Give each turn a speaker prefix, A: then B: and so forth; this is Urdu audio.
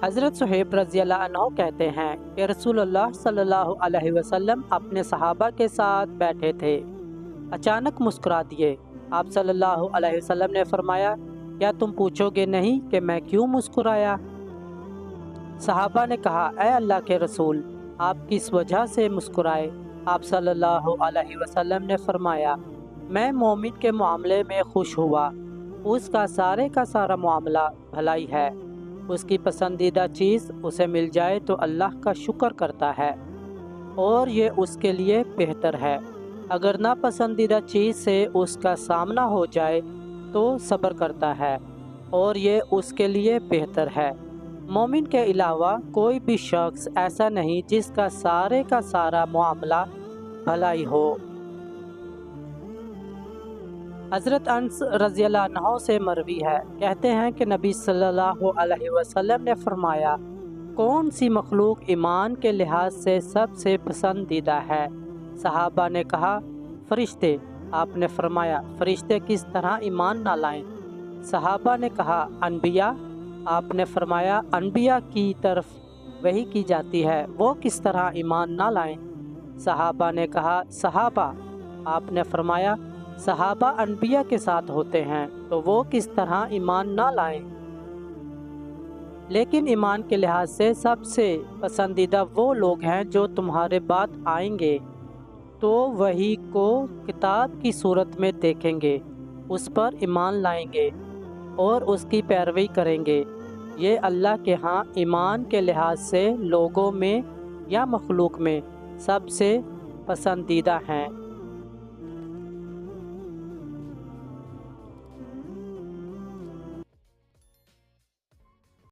A: حضرت صہیب رضی اللہ عنہ کہتے ہیں کہ رسول اللہ صلی اللہ علیہ وسلم اپنے صحابہ کے ساتھ بیٹھے تھے، اچانک مسکرا دیے۔ آپ صلی اللہ علیہ وسلم نے فرمایا، کیا تم پوچھو گے نہیں کہ میں کیوں مسکرایا؟ صحابہ نے کہا، اے اللہ کے رسول، آپ کس وجہ سے مسکرائے؟ آپ صلی اللہ علیہ وسلم نے فرمایا، میں مومن کے معاملے میں خوش ہوا، اس کا سارا معاملہ بھلائی ہے، اس کی پسندیدہ چیز اسے مل جائے تو اللہ کا شکر کرتا ہے اور یہ اس کے لیے بہتر ہے، اگر ناپسندیدہ چیز سے اس کا سامنا ہو جائے تو صبر کرتا ہے اور یہ اس کے لیے بہتر ہے۔ مومن کے علاوہ کوئی بھی شخص ایسا نہیں جس کا سارا معاملہ بھلائی ہو۔ حضرت انس رضی اللہ عنہ سے مروی ہے، کہتے ہیں کہ نبی صلی اللہ علیہ وسلم نے فرمایا، کون سی مخلوق ایمان کے لحاظ سے سب سے پسندیدہ ہے؟ صحابہ نے کہا، فرشتے۔ آپ نے فرمایا، فرشتے کس طرح ایمان نہ لائیں؟ صحابہ نے کہا، انبیاء۔ آپ نے فرمایا، انبیاء کی طرف وحی کی جاتی ہے، وہ کس طرح ایمان نہ لائیں؟ صحابہ نے کہا، صحابہ۔ آپ نے فرمایا، صحابہ انبیاء کے ساتھ ہوتے ہیں تو وہ کس طرح ایمان نہ لائیں؟ لیکن ایمان کے لحاظ سے سب سے پسندیدہ وہ لوگ ہیں جو تمہارے بعد آئیں گے تو وحی کو کتاب کی صورت میں دیکھیں گے، اس پر ایمان لائیں گے اور اس کی پیروی کریں گے، یہ اللہ کے ہاں ایمان کے لحاظ سے لوگوں میں یا مخلوق میں سب سے پسندیدہ ہیں۔